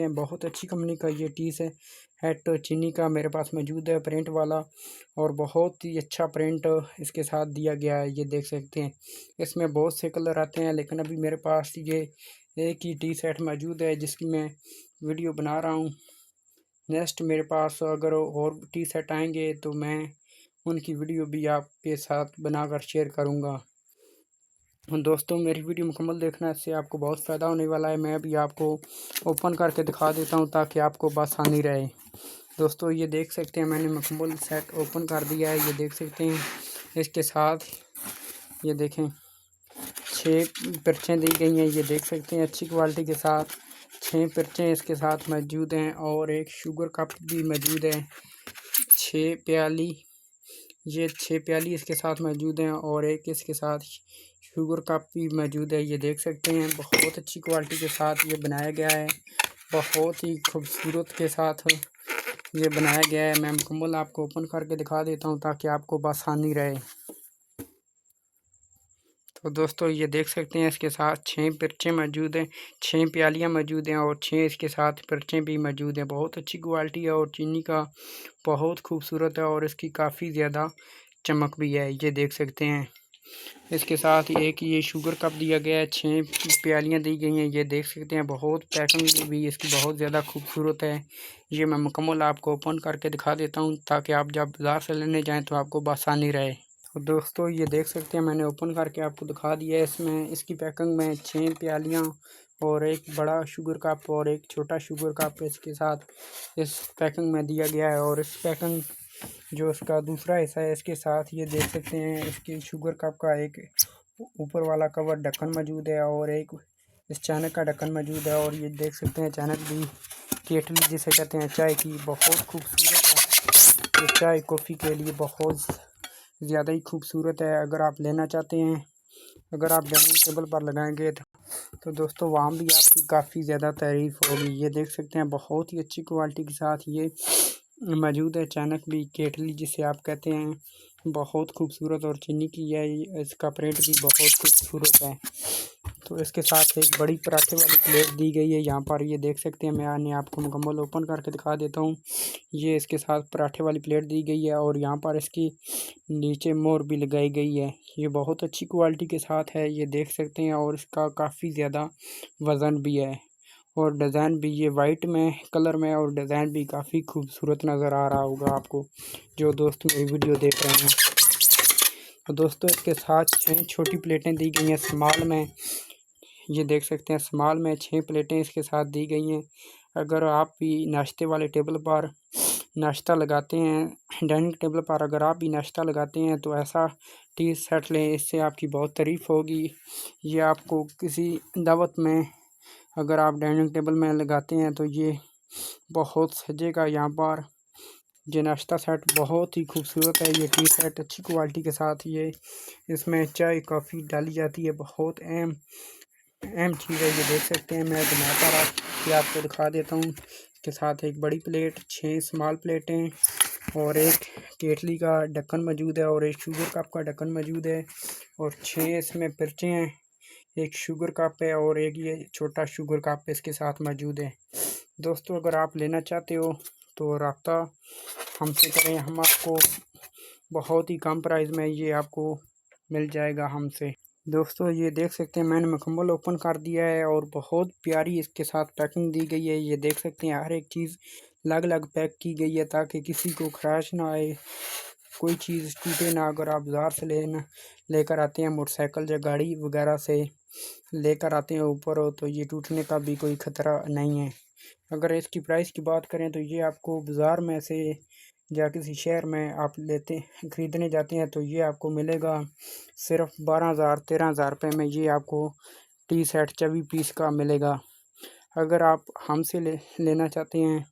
हैं बहुत अच्छी कंपनी का ये टी सेट चीनी का मेरे पास मौजूद है, प्रिंट वाला, और बहुत ही अच्छा प्रिंट इसके साथ दिया गया है। ये देख सकते हैं, इसमें बहुत से कलर आते हैं, लेकिन अभी मेरे पास ये एक ही टी सेट मौजूद है जिसकी मैं वीडियो बना रहा हूँ। नेक्स्ट मेरे पास अगर और टी सेट आएंगे तो मैं उनकी वीडियो भी आपके साथ बनाकर शेयर करूँगा। दोस्तों, मेरी वीडियो मुकम्मल देखना, इससे आपको बहुत फ़ायदा होने वाला है। मैं भी आपको ओपन करके दिखा देता हूं ताकि आपको आसानी रहे। दोस्तों, ये देख सकते हैं मैंने मुकम्मल सेट ओपन कर दिया है। ये देख सकते हैं इसके साथ ये देखें 6 पर्चें दी गई हैं। ये देख सकते हैं अच्छी क्वालिटी के साथ 6 पर्चें इसके साथ मौजूद हैं, और एक शुगर कप भी मौजूद है 6 प्याली। ये 6 प्याली इसके साथ मौजूद हैं, और एक इसके साथ शुगर कप भी मौजूद है। ये देख सकते हैं बहुत अच्छी क्वालिटी के साथ ये बनाया गया है, बहुत ही खूबसूरत के साथ ये बनाया गया है। मैं मुकम्मल आपको ओपन करके दिखा देता हूं ताकि आपको आसानी रहे। तो दोस्तों, ये देख सकते हैं इसके साथ 6 पर्चें मौजूद हैं, 6 प्यालियाँ मौजूद हैं, और 6 इसके साथ पर्चें भी मौजूद हैं। बहुत अच्छी क्वालिटी है और चीनी का बहुत खूबसूरत है, और इसकी काफ़ी ज़्यादा चमक भी है। ये देख सकते हैं इसके साथ एक ये शुगर कप दिया गया है, 6 प्यालियाँ दी गई हैं। ये देख सकते हैं बहुत पैकिंग भी इसकी बहुत ज़्यादा खूबसूरत है। ये मैं मुकम्मल आपको ओपन करके दिखा देता हूँ ताकि आप जब बाज़ार से लेने जाएं तो आपको आसानी रहे। तो दोस्तों, ये देख सकते हैं मैंने ओपन करके आपको दिखा दिया है। इसमें इसकी पैकिंग में 6 प्यालियाँ और एक बड़ा शुगर कप और एक छोटा शुगर कप इसके साथ इस पैकिंग में दिया गया है। और इस पैकिंग जो इसका दूसरा हिस्सा है इसके साथ ये देख सकते हैं इसके शुगर कप का एक ऊपर वाला कवर ढक्कन मौजूद है, और एक इस चाणक का ढक्कन मौजूद है। और ये देख सकते हैं चाणक भी केटली जिसे कहते हैं चाय की, बहुत खूबसूरत है। ये चाय कॉफ़ी के लिए बहुत ज़्यादा ही खूबसूरत है। अगर आप लेना चाहते हैं, अगर आप डाइनिंग टेबल पर लगाएंगे तो दोस्तों वहाँ भी आपकी काफ़ी ज़्यादा तारीफ़ होगी। ये देख सकते हैं बहुत ही अच्छी क्वालिटी के साथ ये मौजूद है। चाणक भी केटली जिसे आप कहते हैं, बहुत खूबसूरत और चीनी की है। इसका प्रिंट भी बहुत खूबसूरत है। तो इसके साथ एक बड़ी पराठे वाली प्लेट दी गई है यहाँ पर। ये देख सकते हैं, मैं आपको मुकम्मल ओपन करके दिखा देता हूँ। ये इसके साथ पराठे वाली प्लेट दी गई है, और यहाँ पर इसकी नीचे मोहर भी लगाई गई है। ये बहुत अच्छी क्वालिटी के साथ है, ये देख सकते हैं, और इसका काफ़ी ज़्यादा वज़न भी है, और डिज़ाइन भी ये वाइट में कलर में, और डिज़ाइन भी काफ़ी खूबसूरत नज़र आ रहा होगा आपको जो दोस्त मेरी वीडियो देख रहे हैं। तो दोस्तों, इसके साथ 6 छोटी प्लेटें दी गई हैं स्मॉल में। ये देख सकते हैं स्मॉल में 6 प्लेटें इसके साथ दी गई हैं। अगर आप भी नाश्ते वाले टेबल पर नाश्ता लगाते हैं, डाइनिंग टेबल पर अगर आप भी नाश्ता लगाते हैं तो ऐसा टी सेट लें, इससे आपकी बहुत तारीफ़ होगी। ये आपको किसी दावत में अगर आप डाइनिंग टेबल में लगाते हैं तो ये बहुत सजेगा यहाँ पर। ये नाश्ता सेट बहुत ही खूबसूरत है। ये टी सेट अच्छी क्वालिटी के साथ ये इसमें चाय कॉफ़ी डाली जाती है, बहुत अहम चीज़ है। ये देख सकते हैं, मैं बनाकर आपको दिखा देता हूँ। इसके साथ एक बड़ी प्लेट, 6 स्मॉल प्लेटें, और एक केटली का ढक्कन मौजूद है, और एक शुगर कप का ढक्कन मौजूद है, और 6 इसमें पर्चे हैं। एक शुगर कप है, और एक ये छोटा शुगर कप इसके साथ मौजूद है। दोस्तों, अगर आप लेना चाहते हो तो रब्ता हमसे करें, हम आपको बहुत ही कम प्राइस में ये आपको मिल जाएगा हमसे। दोस्तों, ये देख सकते हैं मैंने मुकम्मल ओपन कर दिया है, और बहुत प्यारी इसके साथ पैकिंग दी गई है। ये देख सकते हैं हर एक चीज़ अलग अलग पैक की गई है ताकि किसी को खराश ना आए, कोई चीज़ टूटे ना। अगर आप बाज़ार से लेकर आते हैं मोटरसाइकिल या गाड़ी वगैरह से लेकर आते हैं ऊपर हो, तो ये टूटने का भी कोई ख़तरा नहीं है। अगर इसकी प्राइस की बात करें तो ये आपको बाज़ार में से या किसी शहर में आप ख़रीदने जाते हैं तो ये आपको मिलेगा सिर्फ 12,000-13,000 रुपये में। ये आपको टी सेट 24 पीस का मिलेगा। अगर आप हमसे लेना चाहते हैं